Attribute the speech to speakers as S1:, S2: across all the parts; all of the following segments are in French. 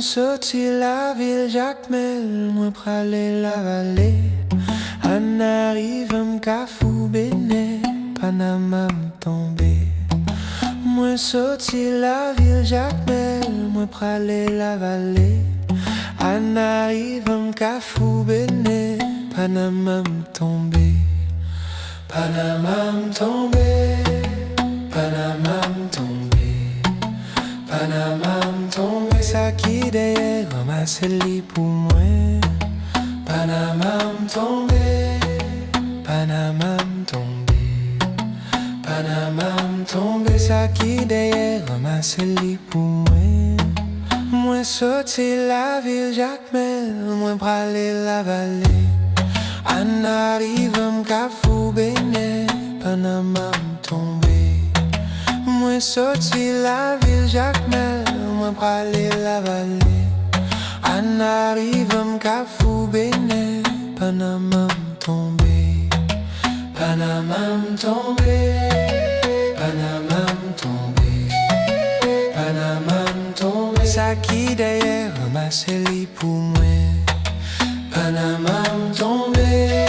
S1: sorti la ville Jacmel, moi pralé la vallée. En arrive m'cafou béné, Panama m'tombé. Moi sorti la ville Jacmel, moi pralé la vallée. En arrive m'cafou béné, Panama m'tombé. Panama m'tombé, Panama m'tombé, Panama m'tombé. Ça qui d'ailleurs ramasse les pour moi. Panama m'tombé, Panama m'tombé, Panama m'tombé. Ça qui d'ailleurs ramasse les pour moi. Moi sorti la ville Jacmel, moi pralé la vallée. En arrive m'cafou béné, Panama m'tombé. Moi sorti la ville Jacmel, moi pralé la vallée. En arrive m'cafou béné, Panama m'tombé. Panama m'tombé, Panama m'tombé, Panama m'tombé. Ça qui d'ailleurs ramasse les pour moi. Panama m'tombé,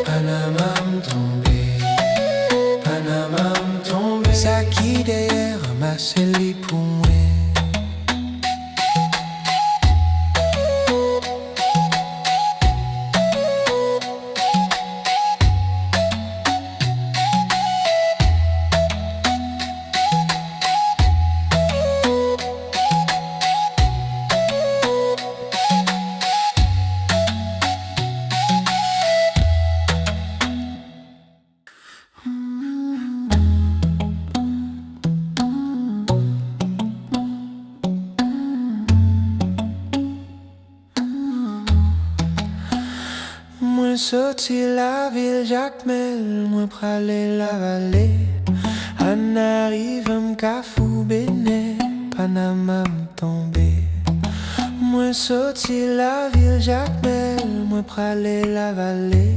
S1: Panama m'tombé, Panama m'tombé. Ça qui d'ailleurs ramasse les pour moi. Moi sorti la ville Jacmel, moi pralé la vallée. En arrive m'cafou béné, Panama m'tombé. Moi sorti la ville Jacmel, moi pralé la vallée.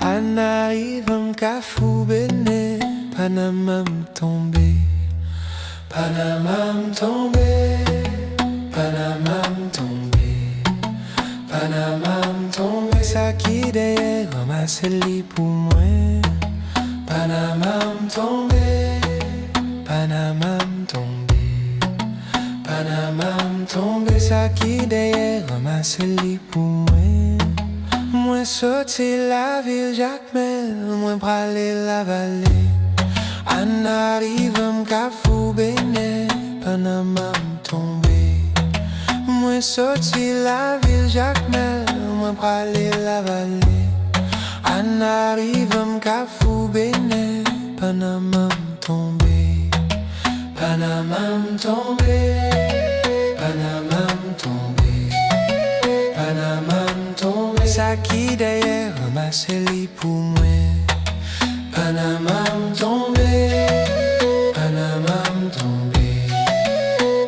S1: En arrive m'cafou béné, Panama m'tombé. Panama m'tombé, Panama m'tombé, Panama m'tombé. Ça qui d'ailleurs ramasse les pour moi. Panama m'tombé, Panama m'tombé, Panama m'tombé. Ça qui d'ailleurs ramasse les pour moi. Moi sorti la ville Jacmel, moi pralé la vallée. En arrive m'cafou béné, Panama m'tombé. Moi sorti la ville Jacmel, moi pralé la vallée. En arrive m'cafou béné, Panama m'tombé. Panama m'tombé, Panama m'tombé, Panama m'tombé. Ça qui d'ailleurs ramasse les pour moi. Panama m'tombé, Panama m'tombé,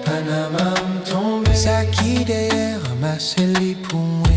S1: Panama m'tombé. Ça qui d'ailleurs ramasse les pour moi.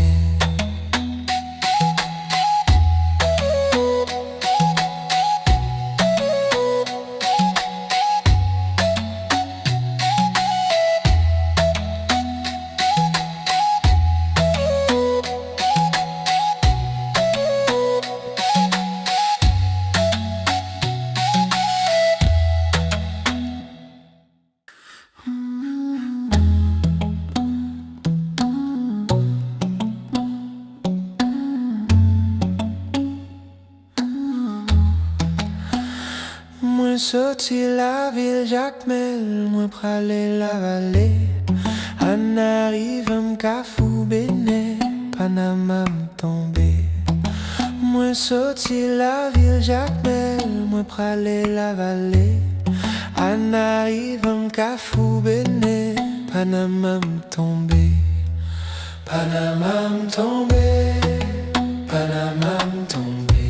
S1: Moi sorti la ville Jacmel, moi pralé la vallée. En arrive m'cafou béné, Panama m'tombé. Moi sorti la ville Jacmel, moi pralé la vallée. En arrive m'cafou béné, Panama m'tombé. Panama m'tombé, Panama m'tombé,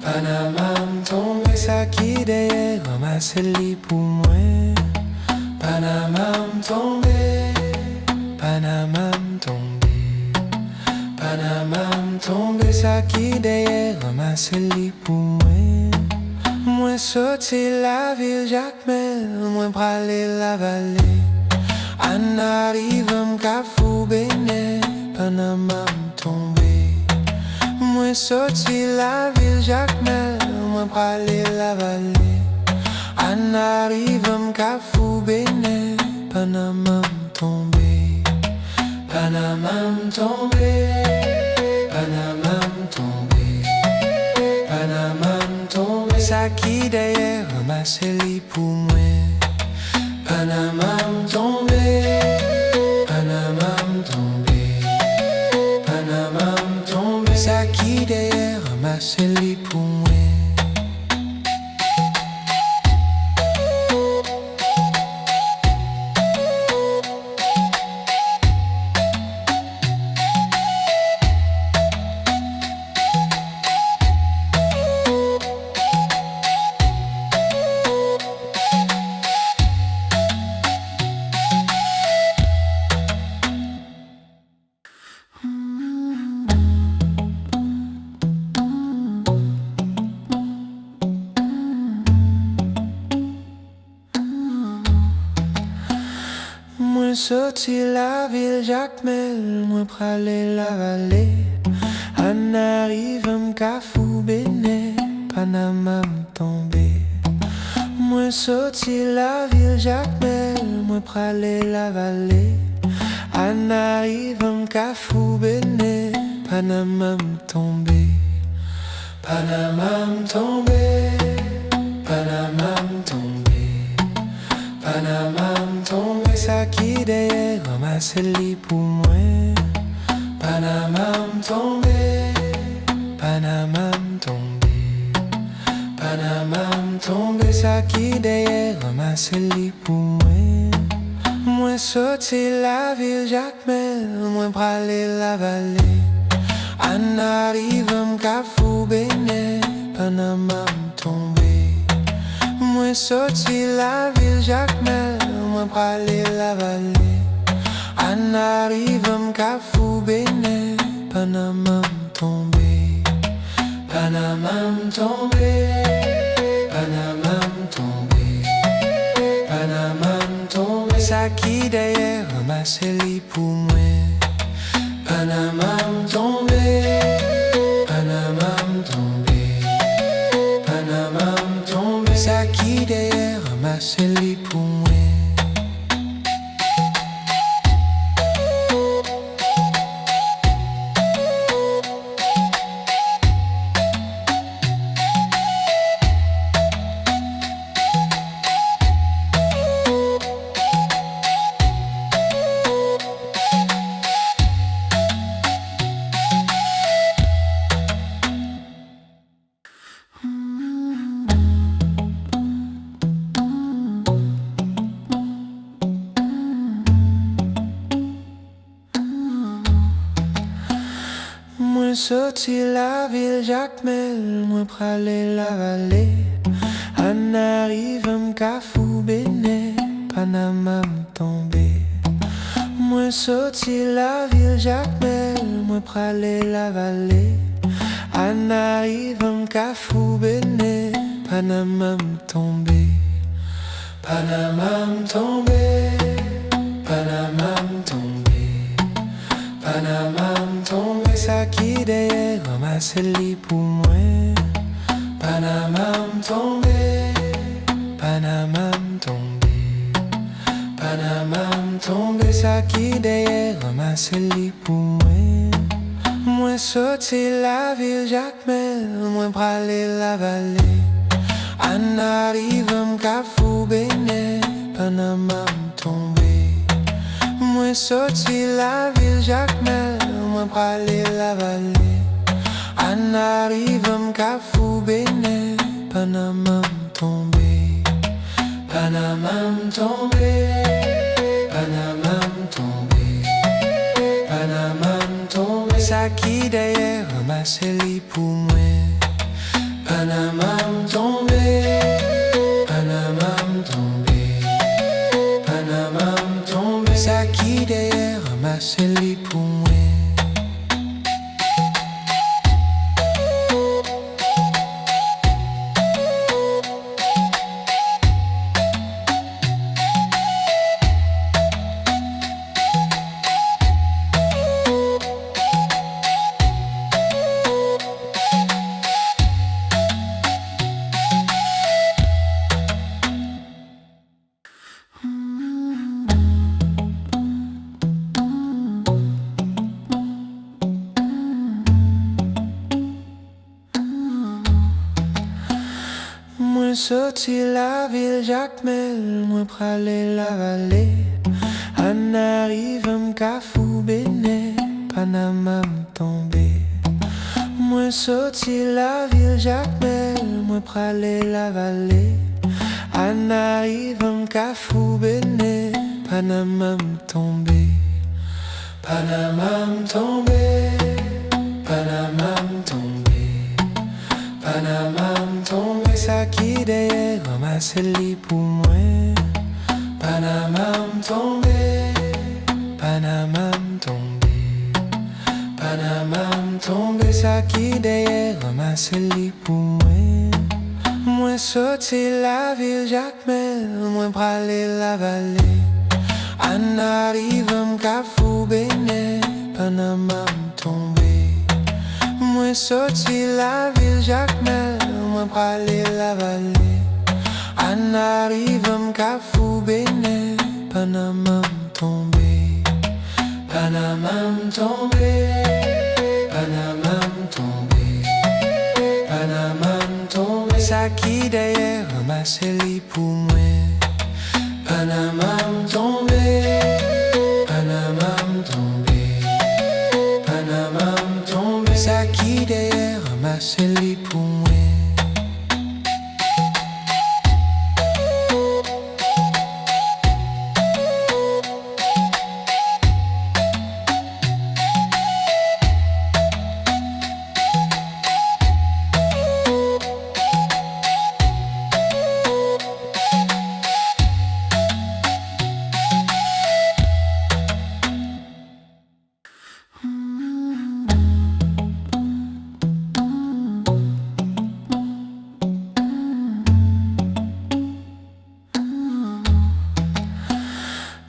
S1: Panama m'tombé. Ça qui d'ailleurs ramasse les pour moi. Panama m'tombé, Panama m'tombé, Panama m'tombé. Ça qui d'ailleurs ramasse les pour moi. Moi sorti la ville Jacmel, moi pralé la vallée. An arrivem ka fou bene, Panama m'tombe. Moi sorti la ville Jacmel, moi pralé la vallée. An arrivem ka fou bene, Panama m'tombe. Panama m'tombe, Panama m'tombe, Panama m'tombe. Ça qui d'ailleurs ramassé li pour moi. Panama m'tombe, Panama m'tombe, Panama m'tombe. Ça qui d'ailleurs ramassé li pour moi. Moi sorti la ville Jacmel, moi pralé la vallée. An arrivem ka fou bene, Panama m'tombe. Moi sorti la ville Jacmel, moi pralé la vallée. An arrivem ka fou bene, Panama m'tombe. Panama m'tombe, Panama m'tombe, Panama m'tombe. Ça qui d'ailleurs ramasse li pour moi. Panama m'tombe, Panama m'tombe, Panama m'tombe. Ça qui d'ailleurs ramasse li pour moi. Moi sorti la ville Jacmel, moi pralé la vallée. An arrivem ka fou bene, Panama m'tombe. Moi sorti la ville Jacmel, moi pralé la vallée. An arrivem ka fou bene, Panama m'tombe. Panama m'tombe, Panama m'tombe, Panama m'tombe. Ça qui d'ailleurs ramasse li pour moi. Panama m'tombe, Panama m'tombe, Panama m'tombe. Ça qui d'ailleurs ramasse li pour moi. Moi sorti la ville Jacmel, moi pralé la vallée. An arrivem ka fou bene, Panama m'tombe. Moi sorti la ville Jacmel, moi pralé la vallée. An arrivem ka fou bene, Panama m'tombe. Panama m'tombe, Panama m'tombe, Panama m'tombe. Ça qui d'ailleurs ramasse li pour moi. Panama m'tombe, Panama m'tombe, Panama m'tombe. Ça qui d'ailleurs ramasse li pour moi. Moi sorti la ville Jacmel, moi pralé la vallée. An arrivem ka fou bene, Panama m'tombe. Moi sorti la ville Jacmel, moi pralé la vallée. An arrivem ka fou bene, Panama m'tombe. Panama m'tombe, Panama m'tombe, Panama m'tombe. Ça qui d'ailleurs ramasse li pour moi. Panama m'tombe, Panama m'tombe, Panama m'tombe. Ça qui d'ailleurs ramasse li pour moi. Moi sorti la ville Jacmel, moi pralé la vallée. En arrive m'cafou béné, Panama m'tombé. Moi sorti la ville Jacmel, moi pralé la vallée. En arrive m'cafou béné, Panama m'tombé. Panama m'tombé, Panama m'tombé, Panama m'tombé. Ça qui derrière ramasse le lit pour moi. Panama m'tombé, Panama m'tombé, Panama m'tombé. Ça qui derrière ramasse le lit pour moi. Moi sorti la ville Jacmel, moi pralé la vallée. En arrive m'cafou béné, Panama m'tombé. Moi sorti la ville Jacmel, moi pralé la vallée. En arrive m'cafou béné, Panama m'tombé. Panama m'tombé, Panama m'tombé, Panama m'tombé. Ça qui derrière ramasse le lit pour moi. Panama m'tombé, Panama m'tombé, Panama m'tombé. Ça qui derrière ramasse le lit pour moi.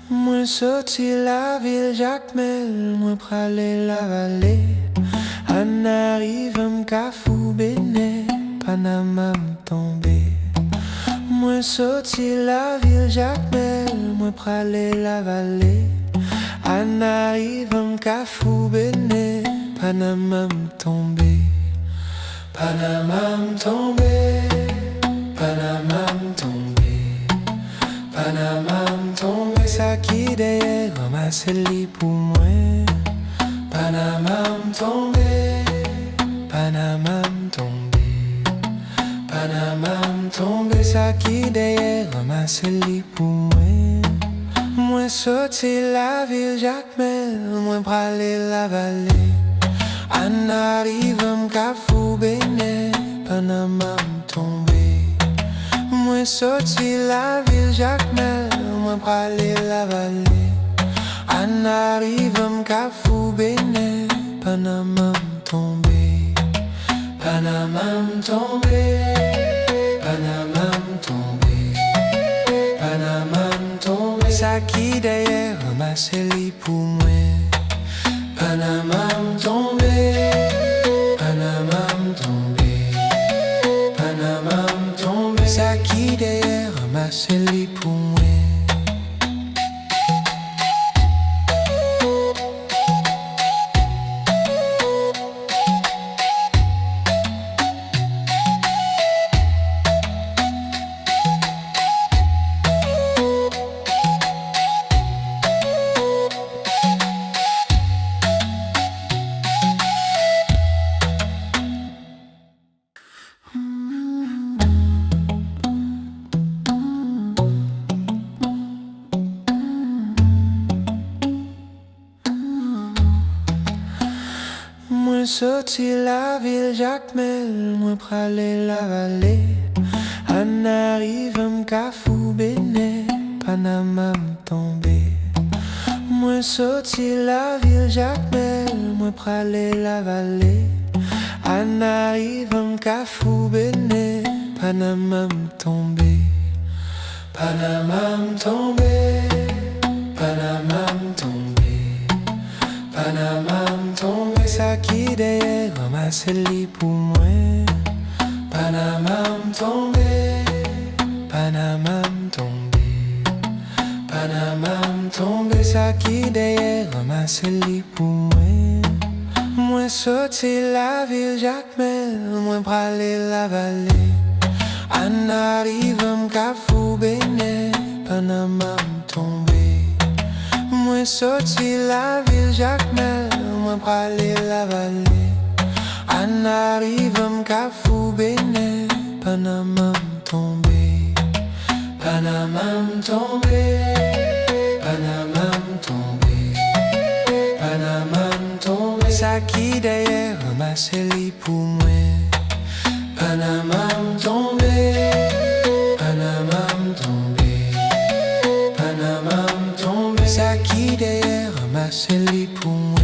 S1: Moi sorti la ville Jacmel, moi pralé la vallée. En arrive m'cafou béné, Panama m'tombé. Moi sorti la ville Jacmel, moi pralé la vallée. En arrive m'cafou béné, Panama m'tombé. Panama m'tombé, Panama m'tombé, Panama m'tombé. Ça qui derrière ramasse le lit pour moi. Panama m'tombé, Panama m'tombé, Panama m'tombé. Ça qui derrière ramasse le lit pour moi. Moi sorti la ville Jacmel, moi pralé la vallée. En arrive m'cafou béné, Panama m'tombé. Moi sorti la ville Jacmel, moi pralé la vallée. En arrive m'cafou béné, Panama m'tombé. Panama m'tombé, Panama m'tombé, Panama m'tombé. Ça qui derrière ramasse le lit pour moi. Panama m'tombé, Panama m'tombé, Panama m'tombé. Ça qui derrière ramasse le lit pour moi. Moi sorti la ville Jacmel, moi pralé la vallée. En arrive m'cafou béné, Panama m'tombé. Moi sorti la ville Jacmel, moi pralé la vallée. En arrive m'cafou béné, Panama m'tombé. Panama m'tombé, Panama m'tombé, Panama m'tombé. Ça qui derrière ramasse le lit pour moi. Panama m'tombé, Panama m'tombé, Panama m'tombé. Ça qui derrière ramasse le lit pour moi. Moi sorti la ville Jacmel, moi pralé la vallée. An arrive m'ka fou bene, Panama m'tombe. Moi sorti la ville Jacmel, moi pralé la vallée. An arrive m'ka fou bene, Panama m'tombe. Panama m'tombe, Panama m'tombe, Panama m'tombe. Ça qui d'ailleurs ramassé li pour moi. Panama m'tombe, Panama m'tombe, Panama m'tombe. Ça qui d'ailleurs ramassé li pour moi.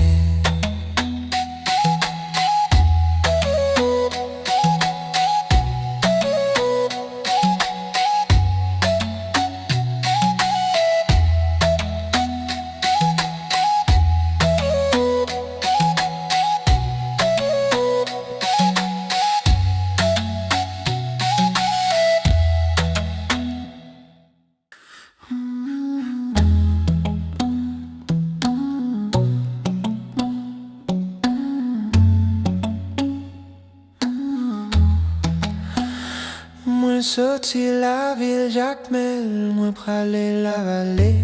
S1: Moi sorti la ville Jacmel, moi pralé la vallée.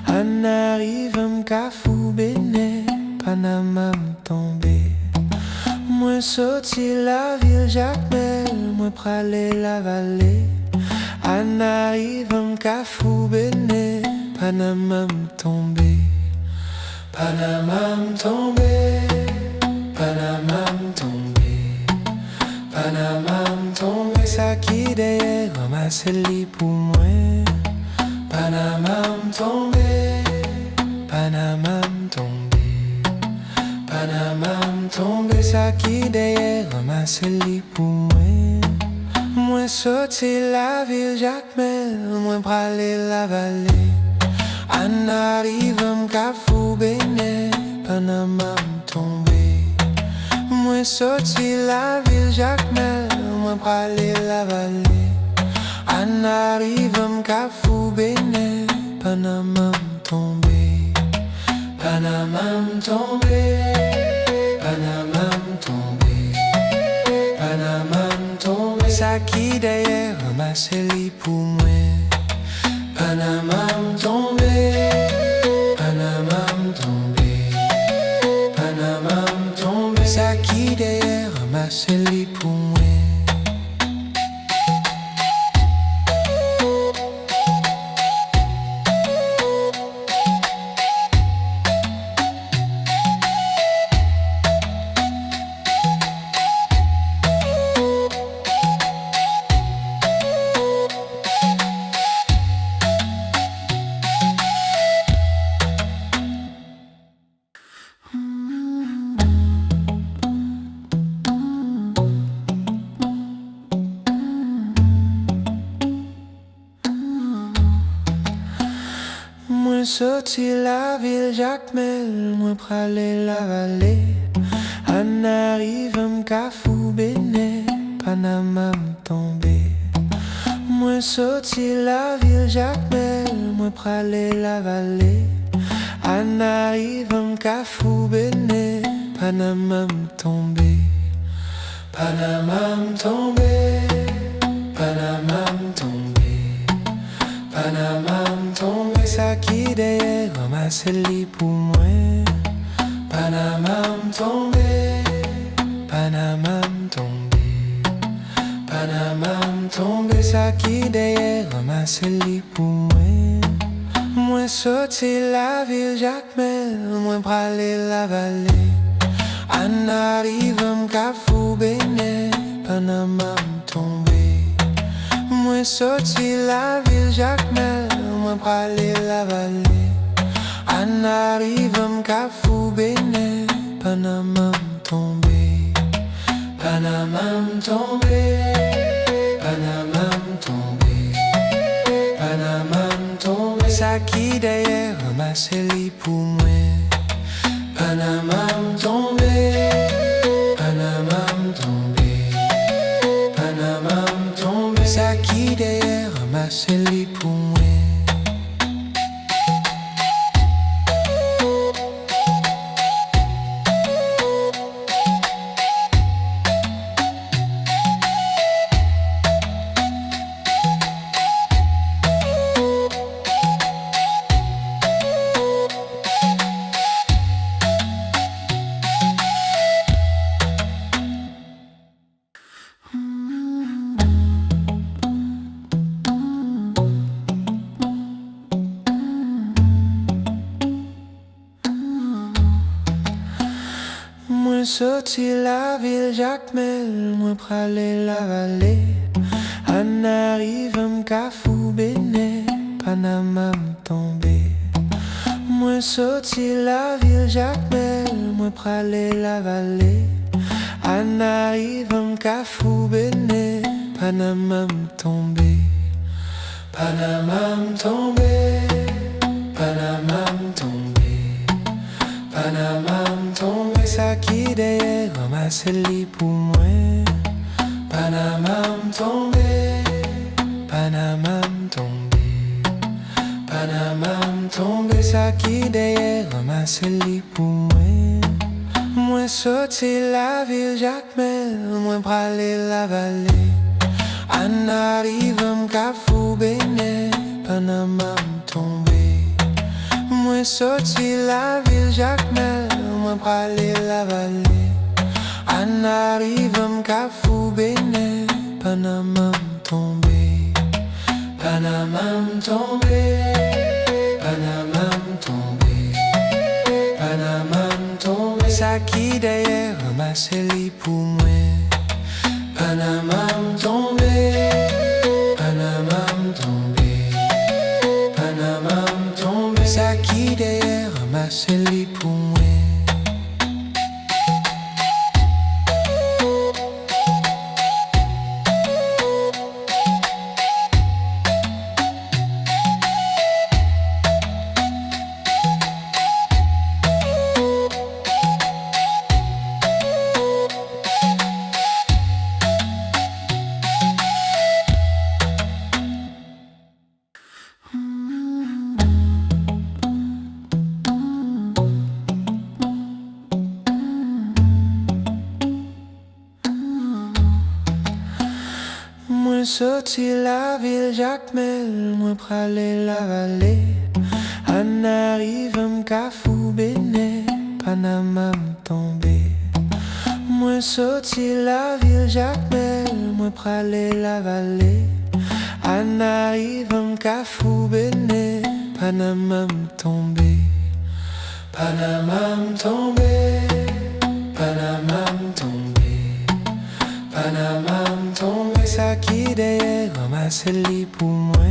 S1: An arrive m'ka fou bene, Panama m'tombe. Moi sorti la ville Jacmel, moi pralé la vallée. An arrive m'ka fou bene, Panama m'tombe. Panama m'tombe, Panama m'tombe, Panama m'tombe. Ça qui d'ailleurs ramasse li pour moi. Panama m'tombe, Panama m'tombe, Panama m'tombe. Ça qui d'ailleurs ramasse li pour moi. Moi sorti la ville Jacmel, moi pralé la vallée. An arrive m'ka fou bene, Panama m'tombe. Moi sorti la ville Jacmel, moi pralé la vallée. An arrive m'ka fou bene, Panama m'tombe. Panama m'tombe, Panama m'tombe, Panama m'tombe. Ça qui d'ailleurs ramasse li pour moi. Panama m'tombe, Panama m'tombe, Panama m'tombe. Ça qui d'ailleurs ramasse li pour moi. Moi sorti la ville Jacmel, moi pralé la vallée. An arrive m'ka fou bene, Panama m'tombe. Moi sorti la ville Jacmel, moi pralé la vallée. An arrive m'ka fou bene, Panama m'tombe. Panama m'tombe, Panama m'tombe, Panama m'tombe. Ça qui d'ailleurs ramasse li pour moi. Panama m'tombe, Panama m'tombe, Panama m'tombe. Ça qui d'ailleurs ramasse li pour moi. Moi sorti la ville Jacmel, moi pralé la vallée. An arrive m'ka fou bene, Panama m'tombe. Moi sorti la ville Jacmel, moi pralé la vallée. An arrive m'ka fou bene, Panama m'tombe. Panama m'tombe, Panama m'tombe, Panama m'tombe. Ça qui d'ailleurs ramasse li pour moi. Panama m'tombe, Panama m'tombe, Panama m'tombe. Ça qui d'ailleurs ramasse li pour moi. Moi sorti la ville Jacmel, moi pralé la vallée. En arrive m'cafou béné, Panama m'tombé. Moi sorti la ville Jacmel, moi pralé la vallée. En arrive m'cafou béné, Panama m'tombé. Panama m'tombé, Panama m'tombé, Panama m'tombé. Ça qui derrière ramasse les pour moi. Panama m'tombé, Panama m'tombé, Panama m'tombé. Ça qui derrière ramasse les pour moi. Moi sorti la ville Jacmel, moi pralé la vallée. En arrive m'cafou béné, Panama m'tombé. Moi sorti la ville Jacmel, moi pralé la vallée. En arrive m'cafou béné, Panama m'tombé. Panama m'tombé, Panama m'tombé, Panama m'tombé. Ça qui derrière ramasse les pour moi. Panama m'tombé, Panama m'tombé, Panama m'tombé. Ça qui derrière ramasse les pour moi. Moi sorti la ville Jacmel, moi pralé la vallée. En arrive m'cafou béné, Panama m'tombé. Moi sorti la ville Jacmel, moi pralé la vallée. En arrive m'cafou béné, Panama m'tombé. Panama m'tombé, Panama m'tombé, Panama m'tombé. Ça qui derrière ramasse les pour moi.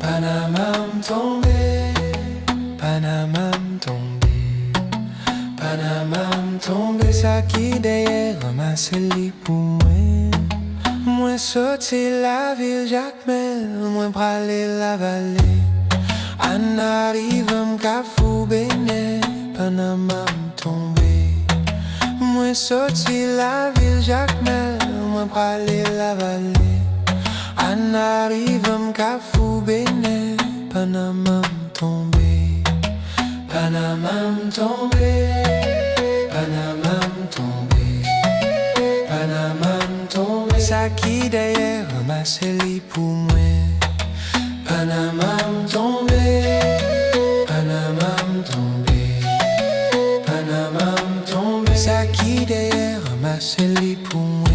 S1: Panama m'tombé, Panama m'tombé, Panama m'tombé. Ça qui derrière ramasse les pour moi. Moi sorti la ville Jacmel, moi pralé la vallée. En arrive m'cafou béné, Panama m'tombé. Moi sorti la ville Jacmel, moi pralé la vallée. En arrive m'cafou béné, Panama m'tombé. Panama m'tombé, Panama m'tombé, Panama m'tombé. Ça qui derrière ramasse les pour moi. Panama m'tombé, Panama m'tombé, Panama m'tombé. Ça qui derrière ramasse les pour moi.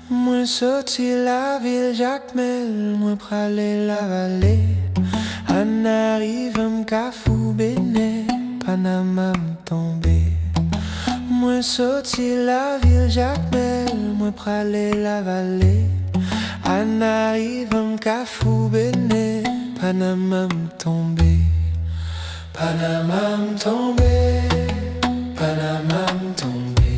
S1: Moi sorti la ville Jacmel, moi pralé la vallée. En arrive m'cafou béné, Panama m'tombé. Moi sorti la ville Jacmel, moi pralé la vallée. En arrive m'cafou béné, Panama m'tombé. Panama m'tombé, Panama m'tombé,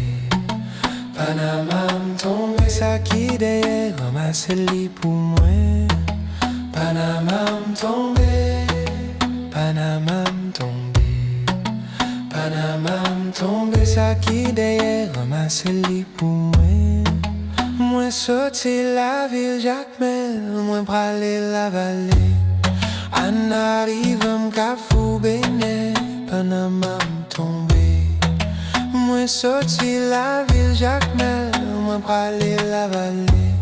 S1: Panama m'tombé. Ça qui derrière ramasse les pour moi. Panama m'tombé, Panama m'tombé, Panama m'tombé. Ça qui derrière ramasse les pour moi. Moi sorti la ville Jacmel, moi pralé la vallée. Anarive m'kafou bene, Panama m'tombe. Moi sorti la ville Jacmel, moi pralé la vallée.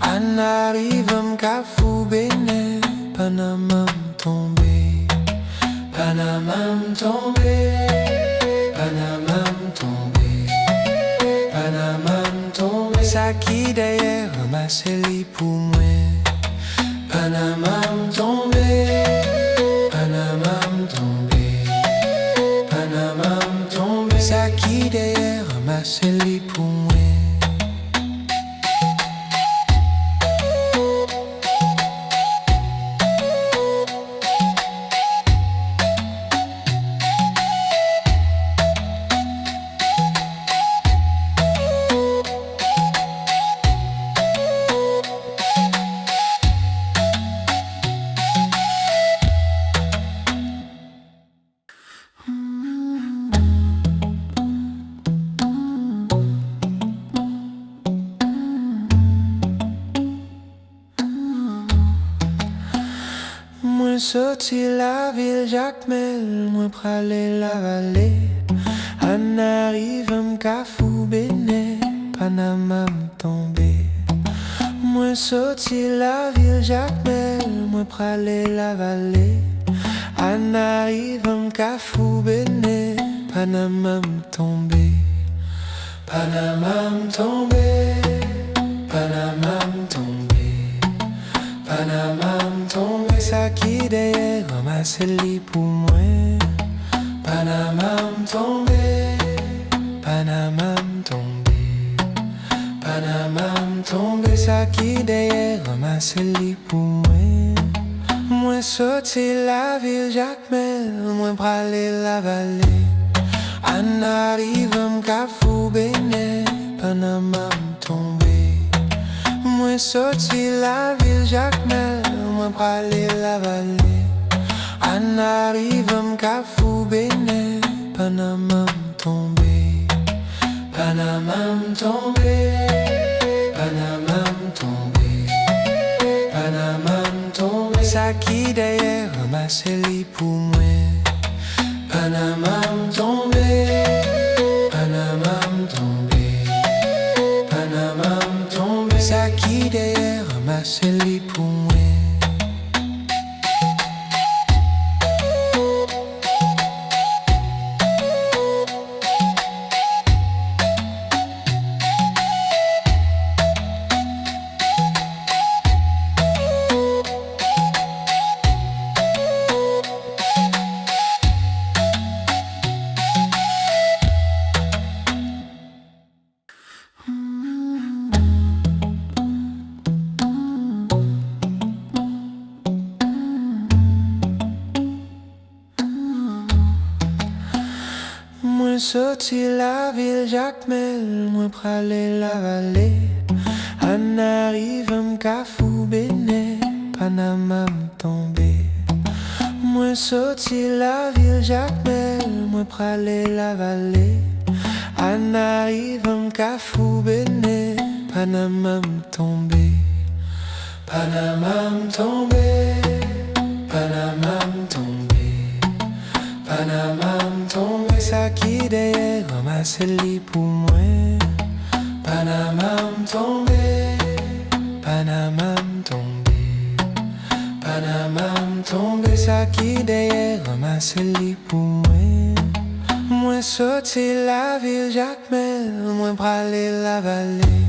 S1: Anarive m'kafou bene, Panama m'tombe. Panama m'tombe, Panama m'tombe, Panama m'tombe. Ça qui d'ailleurs ramassé li pour moi. Panama m'tombe, Panama m'tombe, Panama m'tombe. Ça qui d'ailleurs ramassé li pour moi. Moi sorti la ville Jacmel, moi pralé la vallée. Anarive m'kafou bene, Panama m'tombe. Moi sorti la ville Jacmel, moi pralé la vallée. Anarive m'kafou bene, Panama m'tombe. Panama m'tombe, Panama m'tombe, Panama m'tombe. Ça qui d'ailleurs ramasse li pour moi. Panama m'tombe, Panama m'tombe, Panama m'tombe. Ça qui d'ailleurs ramasse li pour moi. Moi sorti la ville Jacmel, moi pralé la vallée. Anarive m'kafou bene, Panama m'tombe. Moi sorti la ville Jacmel, moi pralé la vallée. Anarive m'kafou bene, Panama m'tombe. Panama m'tombe, Panama m'tombe, Panama m'tombe. Ça qui d'ailleurs ramasse li pour moi. Panama m'tombe, Panama m'tombe, Panama m'tombe. Ça qui d'ailleurs ramasse li pour moi. Moi sorti la ville Jacmel, moi pralé la vallée. Anarive m'kafou bene, Panama m'tombe. Moi sorti la ville Jacmel, moi pralé la vallée. Anarive m'kafou bene, Panama m'tombe. Panama m'tombe, Panama m'tombe, Panama m'tombe. Ça qui d'ailleurs ramasse li pour moi. Panama m'tombe, Panama m'tombe, Panama m'tombe. Ça qui d'ailleurs ramasse li pour moi. Moi sorti la ville Jacmel, moi pralé la vallée.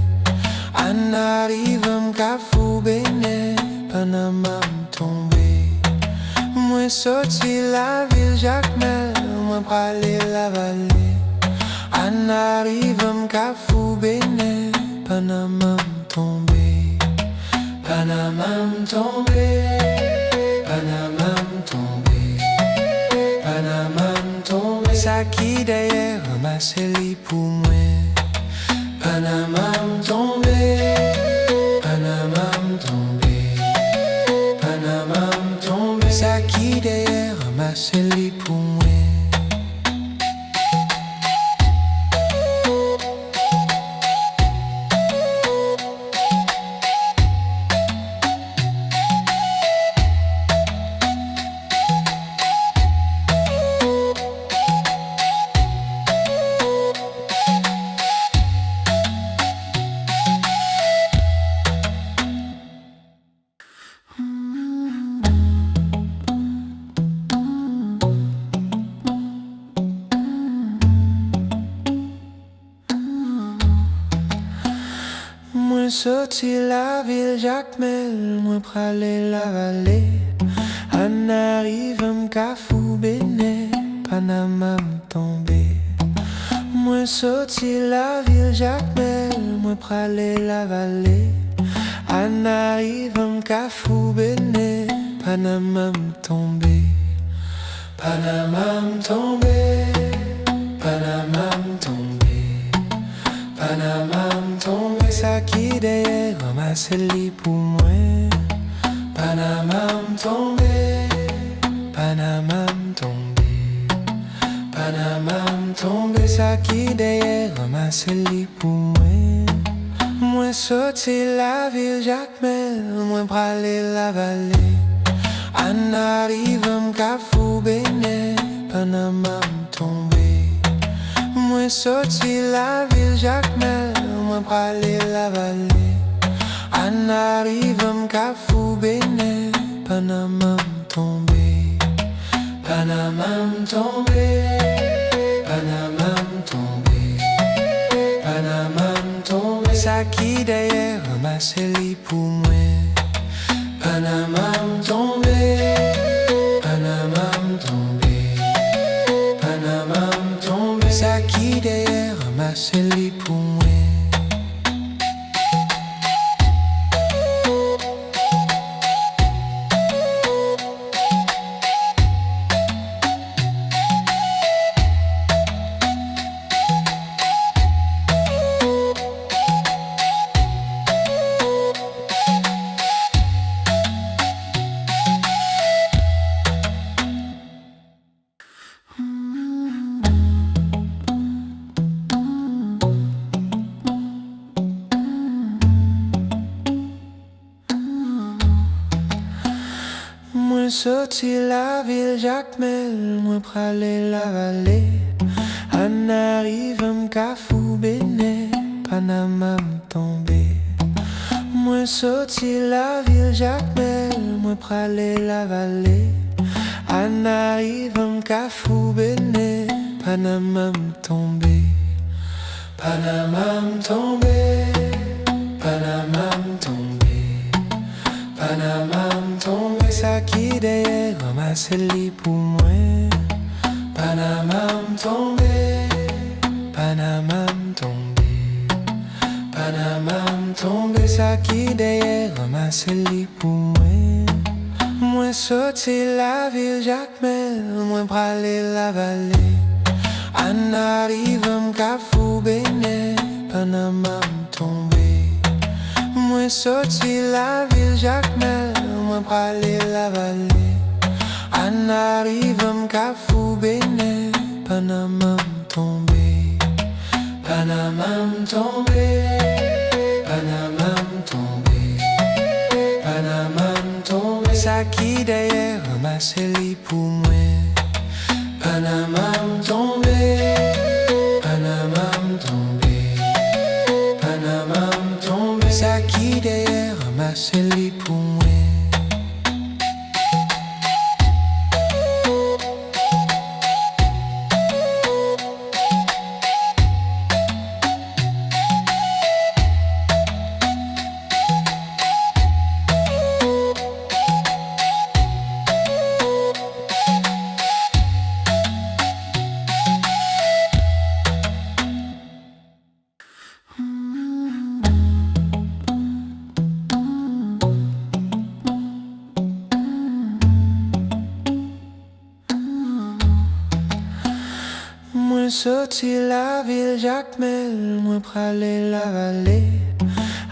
S1: Anarive m'kafou bene, Panama m'tombe. Moi sorti la ville Jacmel, moi pralé la vallée. Anarive m'kafou bene, Panama m'tombe. Panama m'tombe, Panama m'tombe, Panama m'tombe. Ça qui d'ailleurs ramasse li pour moi. Panama m'tombe, Panama m'tombe, Panama m'tombe. Ça qui d'ailleurs ramasse li pour moi. Moi sorti la ville Jacmel, moi pralé la vallée. En arrive m'cafou béné, Panama m'tombé. Moi sorti la ville Jacmel, moi pralé la vallée. En arrive m'cafou béné, Panama m'tombé. Panama m'tombé, Panama m'tombé, Panama m'tombé, ça qui derrière ramasse-li pour moi. Panama m'tombé, Panama m'tombé, Panama m'tombé, ça qui derrière ramasse-li pour moi. Moi sorti la ville Jacmel, moi pralé la vallée. En arrive m'cafou béné, Panama m'tombé. Moi sorti la ville Jacmel, moi pralé la vallée. En arrive m'cafou béné, Panama m'tombé. Panama m'tombé, Panama m'tombé, Panama m'tombé, ça qui derrière ramasse-li pour moi. Panama m'tombé, Panama m'tombé, Panama m'tombé, ça qui derrière ramasse-li pour moi. Moi sorti la ville Jacmel, moi pralé la vallée. En arrive m'cafou béné, Panama m'tombé. Moi sorti la ville Jacmel, moi pralé la vallée. En arrive m'cafou béné, Panama m'tombé. Panama m'tombé, Panama m'tombé, Panama m'tombé, ça qui derrière ramasse-li pour moi. Panama m'tombé, Panama m'tombé, Panama m'tombé, ça qui derrière ramasse-li pour moi. Moi sorti la ville Jacmel, moi pralé la vallée. En arrive m'cafou béné, Panama m'tombé. Moi sorti la ville Jacmel, moi pralé la vallée. En arrive m'cafou béné, Panama m'tombé. Panama m'tombé, Panama m'tombé, Panama m'tombé, ça qui derrière ramasse-li pour moi. Panama m'tombé, Panama m'tombé, Panama m'tombé, ça qui derrière ramasse-li pour moi. Moi sorti la ville Jacmel, moi pralé la vallée.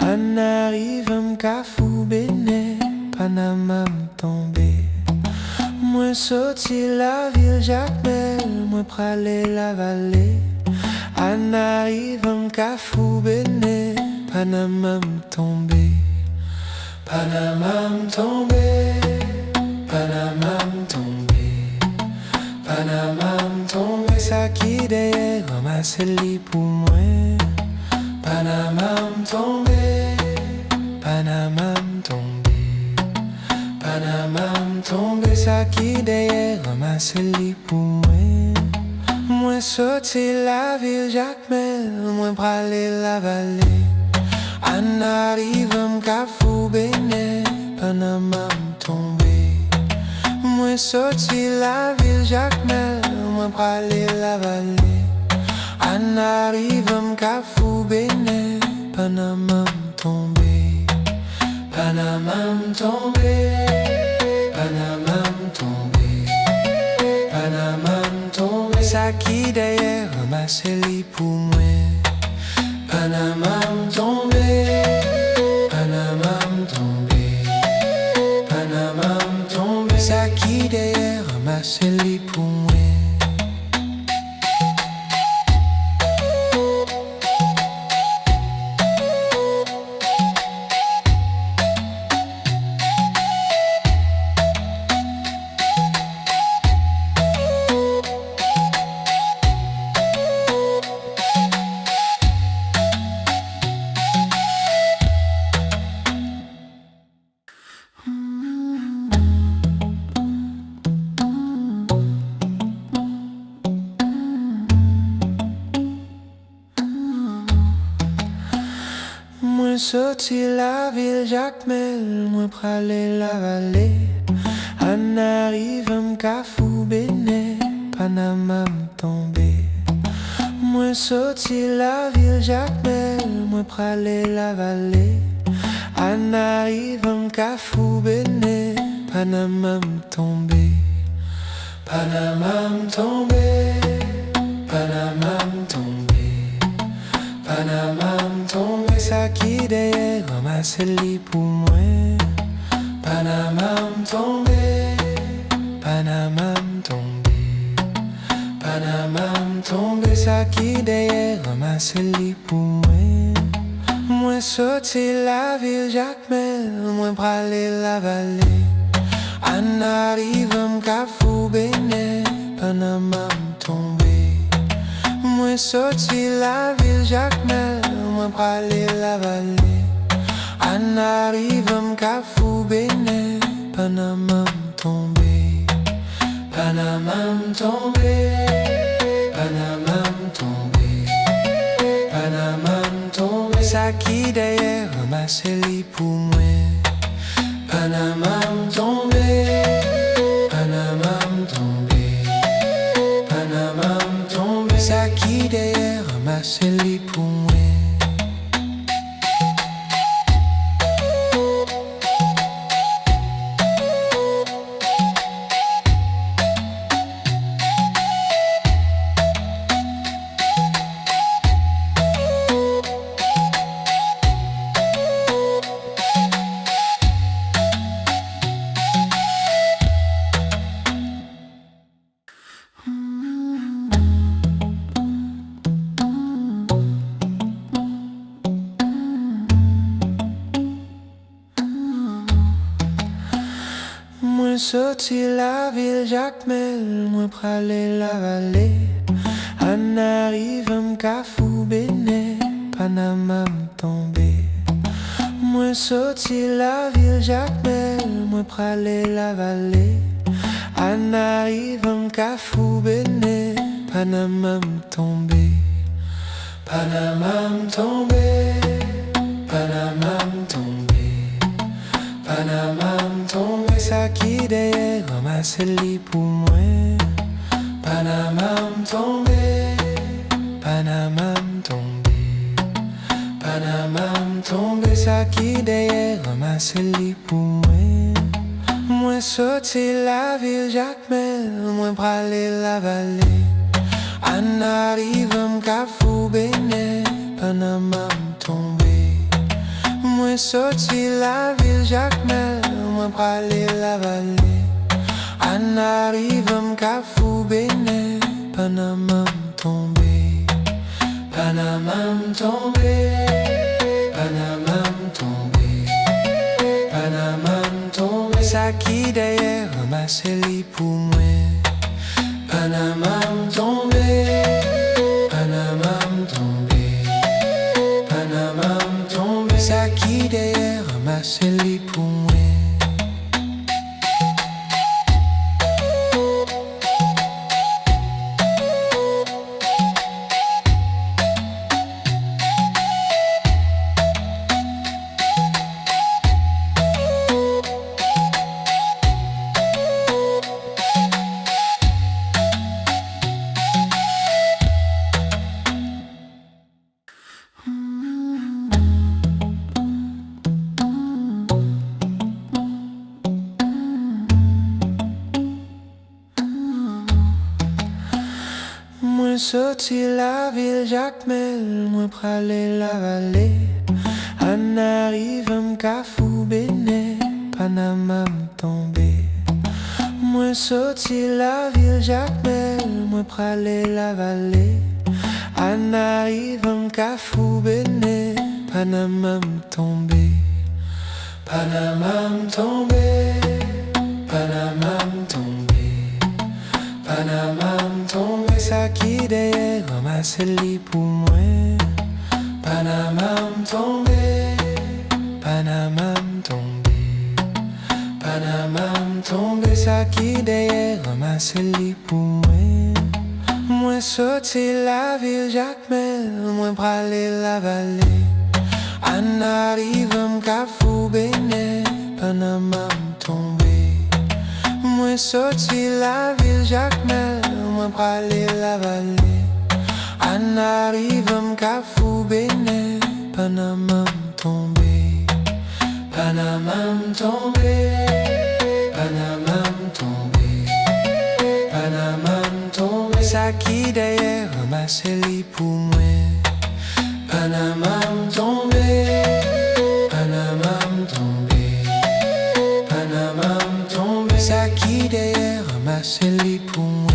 S1: En arrive m'cafou béné, Panama m'tombé. Moi sorti la ville Jacmel, moi pralé la vallée. En arrive m'cafou béné, Panama m'tombé. Panama m'tombé, Panama m'tombé, Panama m'tombé, ça qui derrière ramasse-li pour moi. Panama m'tombé, Panama m'tombé, Panama m'tombé, ça qui derrière ramasse-li pour moi. Moi sorti la ville Jacmel, moi pralé la vallée. An arrive m'kafou bene, Panama m'tombe. Moi sorti la ville Jacmel, moi pralé la vallée. An arrive m'kafou bene, Panama m'tombe. Panama m'tombe, Panama m'tombe, Panama m'tombe. Ça qui d'ailleurs ramassé li pour moi. Panama m'tombe, Panama m'tombe, Panama m'tombe. Ça qui d'ailleurs ramassé li pour moi. Moi sorti la ville Jacmel, moi pralé la vallée. An arrive m'kafou bene, Panama m'tombe. Moi sorti la ville Jacmel, moi pralé la vallée. An arrive m'kafou bene, Panama m'tombe. Panama m'tombe, Panama m'tombe, Panama m'tombe. Ça qui d'ailleurs ramasse li pour moi. Panama m'tombe, Panama m'tombe, Panama m'tombe. Ça qui d'ailleurs ramasse li pour moi. Moi sorti la ville Jacmel, moi pralé la vallée. An arrive m'kafou bene, Panama m'tombe. Moi sorti la ville Jacmel, moi pralé la vallée. An arrive m'kafou bene, Panama m'tombe. Panama m'tombe, Panama m'tombe, Panama m'tombe. Ça qui d'ailleurs ramasse li pour moi. Panama m'tombe, Panama m'tombe, Panama m'tombe. Ça qui d'ailleurs ramasse li pour moi. Moi sorti la ville Jacmel, moi pralé la vallée. An arrive m'kafou bene, Panama m'tombe. Moi sorti la ville Jacmel, moi pralé la vallée. An arrive m'kafou bene, Panama m'tombe. Panama m'tombe, Panama m'tombe, Panama m'tombe. Ça qui d'ailleurs ramasse li pour moi. Panama m'tombe, Panama m'tombe, Panama m'tombe. Ça qui d'ailleurs ramasse li pour moi. Moi sorti la ville Jacmel, moi pralé la vallée. An arrive m'kafou bene, Panama m'tombe. Moi sorti la ville Jacmel, moi pralé la vallée. An arrive m'kafou bene, Panama m'tombe. Panama m'tombe, Panama m'tombe, Panama m'tombe. Ça qui d'ailleurs ramasse li pour moi. Panama m'tombe, Panama m'tombe, Panama m'tombe. Ça qui d'ailleurs ramasse li pour moi. Moi sorti la ville Jacmel, moi pralé la vallée. En arrive m'cafou béné, Panama m'tombé. Moi sorti la ville Jacmel, moi pralé la vallée. En arrive m'cafou béné, Panama m'tombé. Panama m'tombé, Panama m'tombé, Panama m'tombé. Ça qui derrière ramasse les pour moi. Panama m'tombé, Panama m'tombé, Panama m'tombé. Ça qui derrière ramasse les pour moi. Moi sorti la ville Jacmel, moi pralé la vallée. En arrive m'cafou béné, Panama m'tombé. Moi sorti la ville Jacmel, moi pralé la vallée. En arrive m'cafou béné, Panama m'tombé. Panama m'tombé, Panama m'tombé, Panama m'tombé. Ça qui derrière ramasse les pour moi. Panama m'tombé, Panama m'tombé, Panama m'tombé. Ça qui derrière ramasse les pour moi.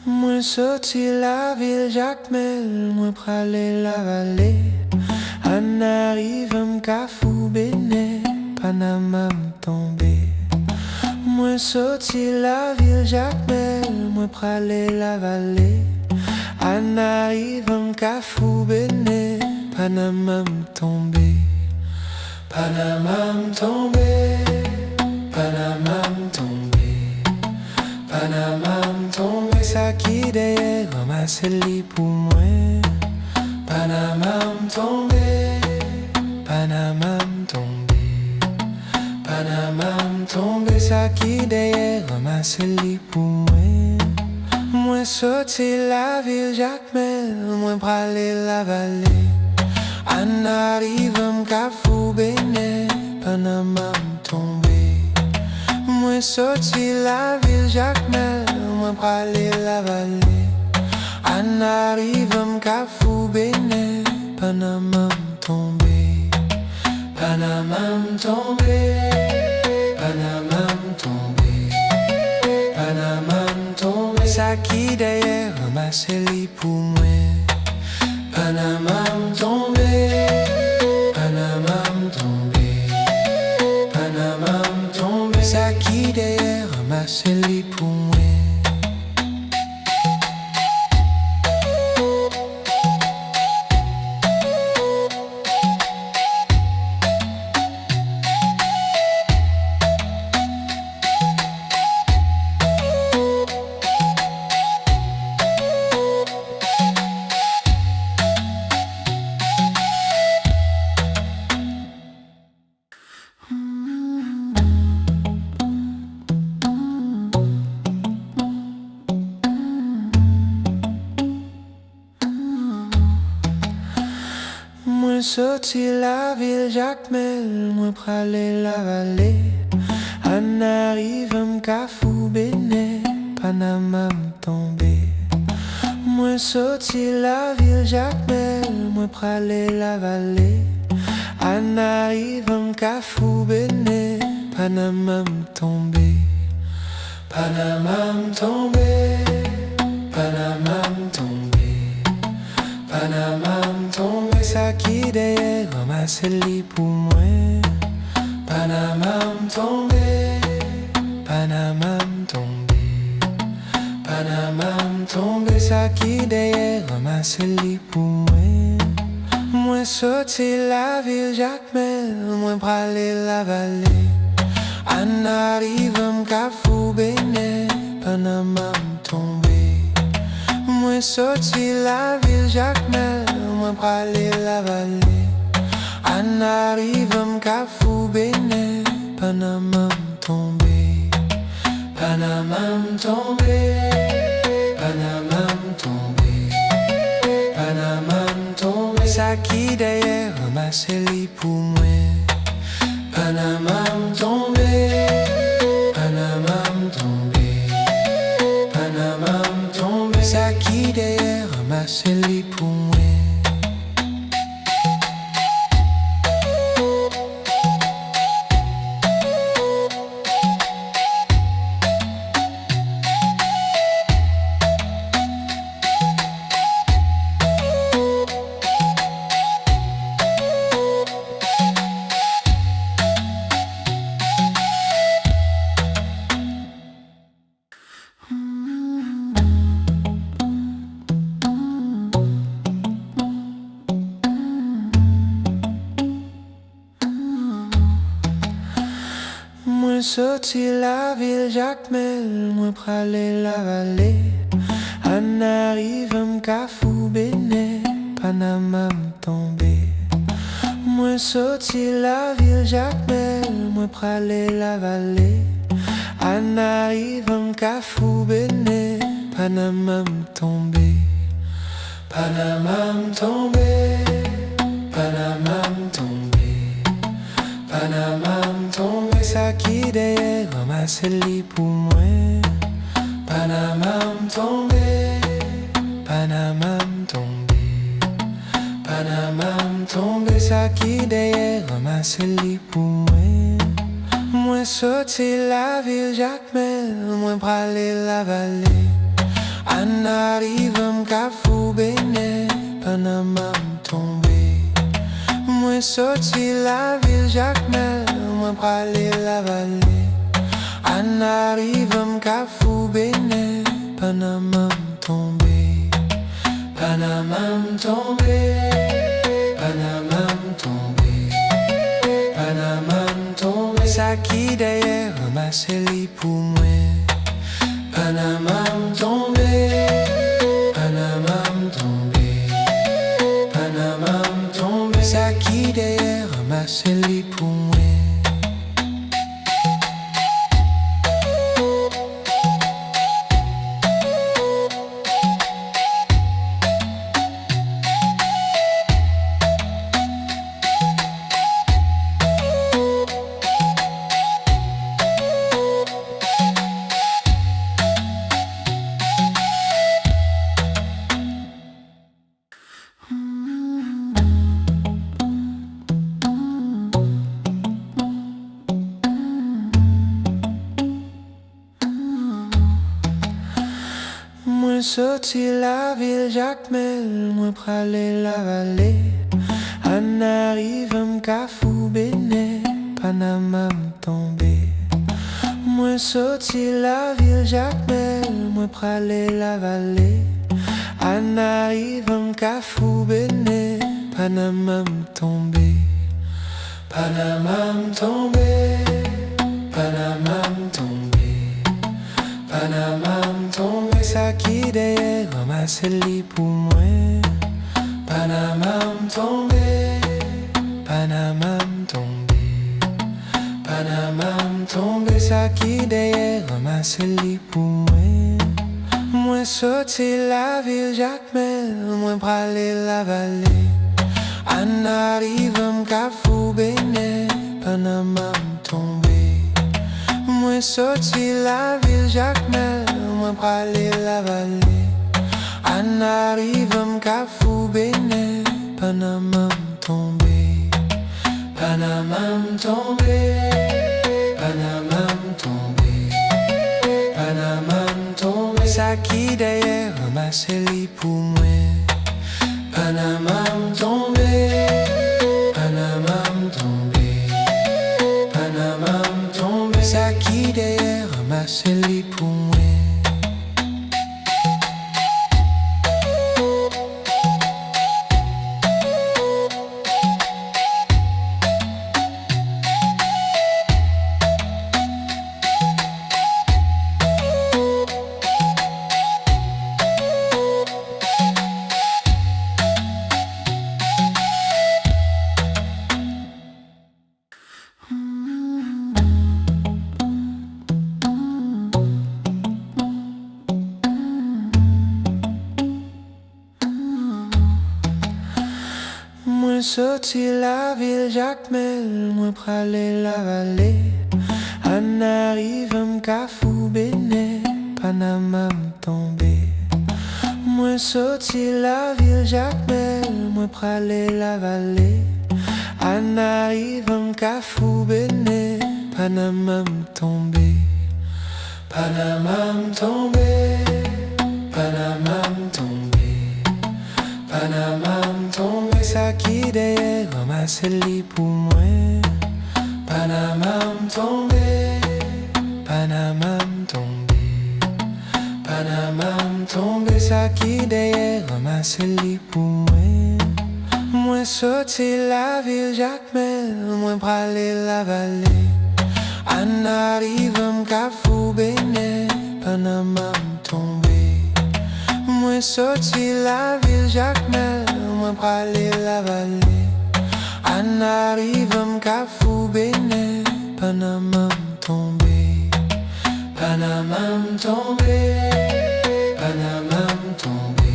S1: Moi sorti la ville Jacmel, moi pralé la vallée. En arrive m'cafou béné, Panama m'tombé. Moi sorti la ville Jacmel, moi pralé la vallée. En arrive m'cafou béné, Panama m'tombé. Panama m'tombé, Panama m'tombé, Panama m'tombé. Ça qui derrière ramasse les pour moi. Panama m'tombé, Panama m'tombé, Panama m'tombé. Ça qui derrière ramasse les pour moi. Moi sorti la ville Jacmel, moi pralé la vallée. En arrive m'cafou béné, Panama m'tombé. Moi sorti la ville Jacmel, moi pralé la vallée. En arrive m'cafou béné, Panama m'tombé. Panama m'tombé, Panama m'tombé, Panama m'tombé. Ça qui derrière ramasse les pour moi. Panama m'tombé, Panama m'tombé, Panama m'tombé. Ça qui derrière ramasse les pour moi. Moi sorti la ville Jacmel, moi pralé la vallée. En arrive m'cafou béné, Panama m'tombé. Moi sorti la ville Jacmel, moi pralé la vallée. En arrive m'cafou béné, Panama m'tombé. Panama m'tombé, Panama m'tombé, Panama m'tombé. Ça qui derrière ramasse les pour moi. Panama m'tombé, Panama m'tombé, Panama m'tombé. Ça qui derrière ramasse les pour moi. Moi sorti la ville Jacmel, moi pralé la vallée. Anarive m'kafou bene, Panama m'tombe. Moi sorti la ville Jacmel, moi pralé la vallée. Anarive m'kafou bene, Panama m'tombe. Panama m'tombe, Panama m'tombe, Panama m'tombe. Ça qui d'ailleurs ramassé li pour moi. Panama m'tombe, Panama m'tombe, Panama m'tombe. Ça qui d'ailleurs ramassé li pour moi. Moi sorti la ville Jacmel, moi pralé la vallée. Anarive m'kafou bene, Panama m'tombe. Moi sorti la ville Jacmel, moi pralé la vallée. Anarive m'kafou bene, Panama m'tombe. Panama m'tombe, Panama m'tombe, Panama m'tombe. Ça qui d'ailleurs ramasse li pour moi. Panama m'tombe, Panama m'tombe, Panama m'tombe. Ça qui d'ailleurs ramasse li pour moi. Moi sorti la ville Jacmel, moi pralé la vallée. Anarive m'kafou bene, Panama m'tombe. Moi sorti la ville Jacmel, moi pralé la vallée. Anarive m'kafou bene, Panama m'tombe. Panama m'tombe, Panama m'tombe, Panama m'tombe. Ça qui d'ailleurs ramasse li pour moi. Panama m'tombe, Panama m'tombe, Panama m'tombe. Ça qui d'ailleurs ramasse li pour moi. Moi sorti la ville Jacmel, moi pralé la vallée. Anarive m'kafou bene, Panama m'tombe. Moi sorti la ville Jacmel, moi pralé la vallée. Anarive m'kafou bene, Panama m'tombe. Panama m'tombe, Panama m'tombe, Panama m'tombe. Ça qui d'ailleurs ramasse li pour moi. Panama m'tombe, Panama m'tombe, Panama m'tombe. Ça qui d'ailleurs ramasse li pour moi. Moi sorti la ville Jacmel, moi pralé la vallée. Anarive m'kafou bene, Panama m'tombe. Moi sorti la ville Jacmel, moi pralé la vallée. Anarive m'kafou bene, Panama m'tombe. Panama m'tombe, Panama m'tombe, Panama m'tombe. Ça qui d'ailleurs ramasse li pour moi. Panama m'tombe, Panama m'tombe, Panama m'tombe. Ça qui d'ailleurs ramasse li pour moi. Moi sorti la ville Jacmel, moi pralé la vallée. En arrive m'cafou béné, Panama m'tombé. Moi sorti la ville Jacmel, moi pralé la vallée. En arrive m'cafou béné, Panama m'tombé. Panama m'tombé, Panama m'tombé, Panama m'tombé. Ça qui derrière ramasse-li pour moi. Panama m'tombé, Panama m'tombé, Panama m'tombé. Ça qui derrière ramasse-li pour moi. Moi sorti la ville Jacmel, moi pralé la vallée. En arrive m'cafou béné, Panama m'tombé. Moi sorti la ville Jacmel, moi pralé la vallée. En arrive m'cafou béné, Panama m'tombé. Panama m'tombé, Panama m'tombé,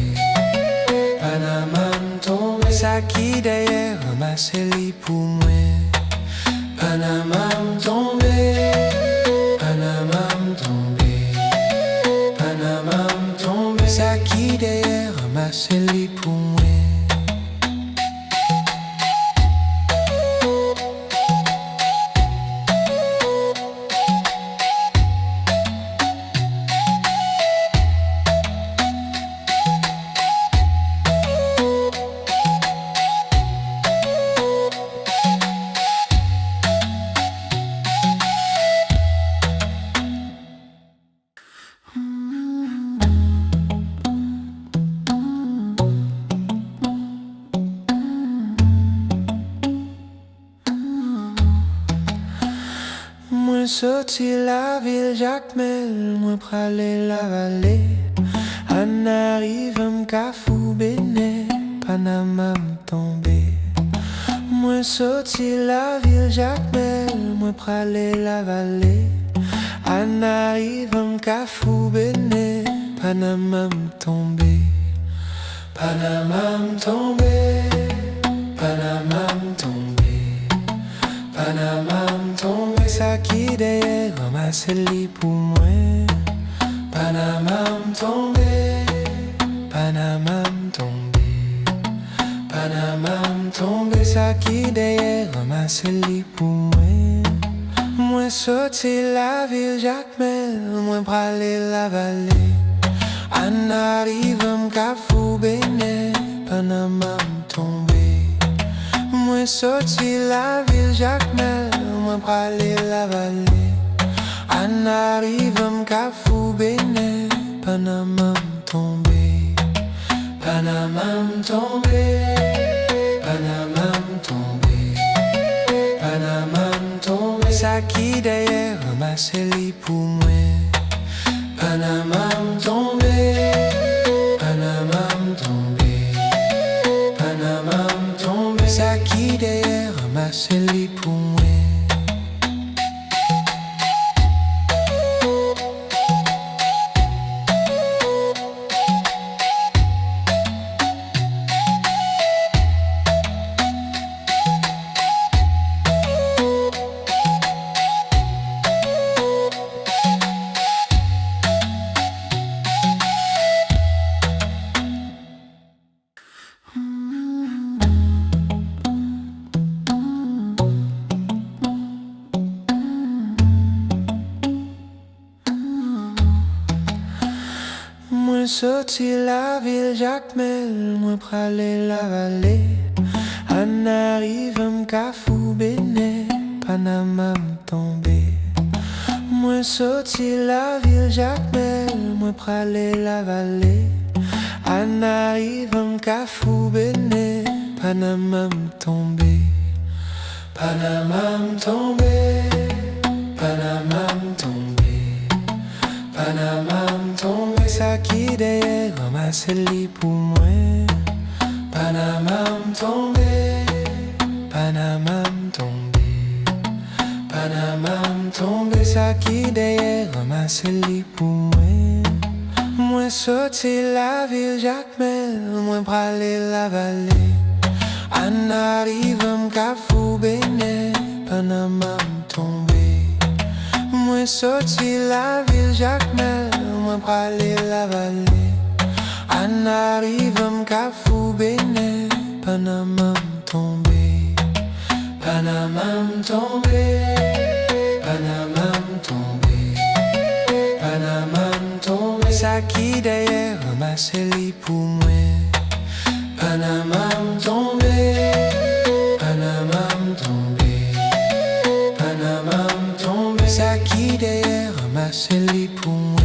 S1: Panama m'tombé. Ça qui derrière ramasse-li pour moi. Panama m'tombé, Panama m'tombé, Panama m'tombé. Ça qui derrière ramasse-li pour moi. Moi sorti la ville Jacmel, moi pralé la vallée. En arrive m'cafou béné, Panama m'tombé. Moi sorti la ville Jacmel, moi pralé la vallée. En arrive m'cafou béné, Panama m'tombé. Panama m'tombé, Panama m'tombé, Panama m'tombé. Ça qui derrière ramasse-li pour moi. Panama m'tombé, Panama m'tombé, Panama m'tombé. Ça qui derrière ramasse-li pour moi. Moi sorti la ville Jacmel, moi pralé la vallée. En arrive m'cafou béné, Panama m'tombé. Moi sorti la ville Jacmel, moi pralé la vallée. En arrive m'cafou béné, Panama m'tombé. Panama m'tombé, Panama m'tombé, Panama m'tombé. Ça qui derrière ramasse-li pour moi. Panama m'tombé, Panama m'tombé, Panama m'tombé. Ça qui derrière ramasse-li pour moi. Moi sorti la ville Jacmel, moi pralé la vallée. En arrive m'cafou béné, Panama m'tombé. Moi sorti la ville Jacmel, moi pralé la vallée. En arrive m'cafou béné, Panama m'tombé. Panama m'tombé, Panama m'tombé, Panama m'tombé. Ça qui derrière ramasse-li pour moi. Panama m'tombé, Panama m'tombé, Panama m'tombe sa qui derrière ramasse li pour moi. Moi sorti la ville Jacmel, moi pralé la vallée. En arrive m'cafou béné, Panama m'tombe. Moi sorti la ville Jacmel, moi pralé la vallée. En arrive m'cafou béné, Panama m'tombe. Panama m'tombe, Panama m'tombe, Panama m'tombe. Ça qui derrière ramasse li pour moi. Panama m'tombe, Panama m'tombe, Panama m'tombe. Ça qui derrière ramasse li pour moi.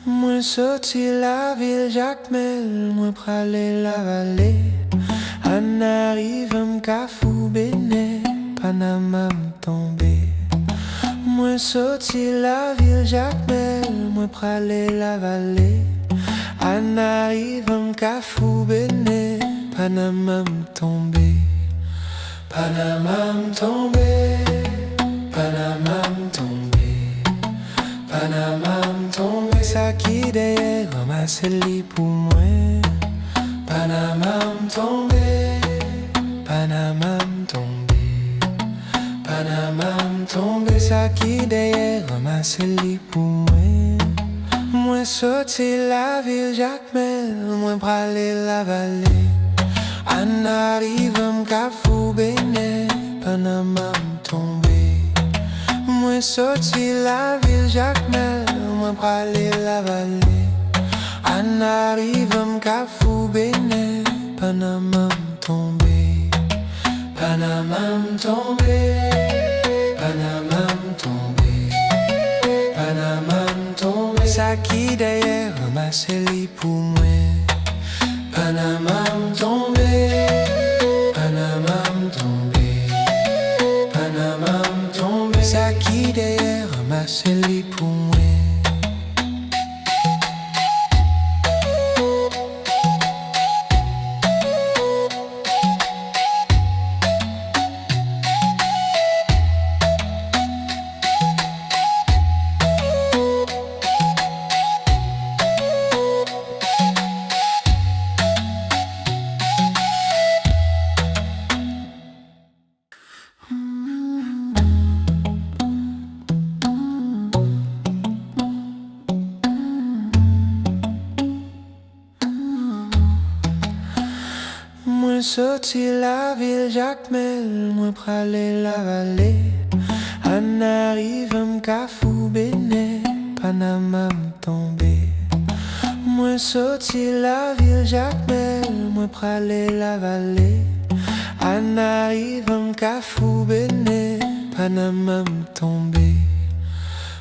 S1: Moi sorti la ville Jacmel, moi pralé la vallée. En arrive m'cafou béné, Panama m'tombe. Moi sorti la ville Jacmel, moi pralé la vallée. En arrive m'cafou béné, Panama m'tombe. Panama m'tombe, Panama m'tombe, Panama m'tombe. Ça qui derrière ramasse li pour moi. Panama m'tombe, Panama m'tombe, Panama m'tombe. Ça qui derrière ramasse li pour moi. Moi sorti la ville Jacmel, moi pralé la vallée. En arrive m'cafou béné, Panama m'tombe. Moi sorti la ville Jacmel, moi pralé la vallée. En arrive m'cafou béné, Panama m'tombe. Panama m'tombe, Panama m'tombe, Panama m'tombe. Ça qui derrière ramasse li pour moi. Panama m'tombe, Panama m'tombe, Panama m'tombe. Ça qui derrière ramasse li pour moi. Moi sorti la ville Jacmel, moi pralé la vallée. En arrive m'cafou béné, Panama m'tombe. Moi sorti la ville Jacmel, moi pralé la vallée. En arrive m'cafou béné, Panama m'tombe.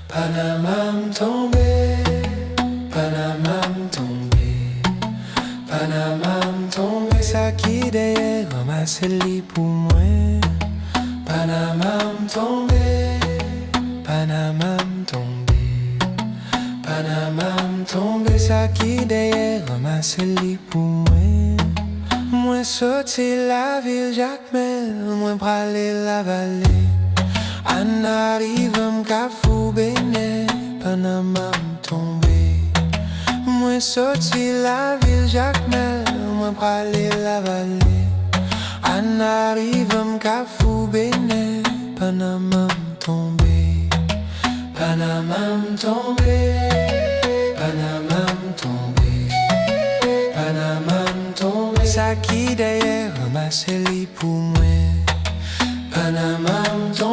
S1: Panama m'tombe, Panama m'tombe, Panama m'tombe. Ça qui derrière ramasse li pour moi. Panama m'tombe, Panama m'tombe, Panama m'tombe. Ça qui derrière ramasse li pour moi. Moi sorti la ville Jacmel, moi pralé la vallée. En arrive m'cafou béné, Panama m'tombe. Moi sorti la ville Jacmel, moi pralé la vallée. En arrive m'cafou béné, Panama m'tombe. Panama m'tombe, Panama m'tombe, Panama m'tombe. Ça qui derrière ramasse li pour moi. Panama m'tombe.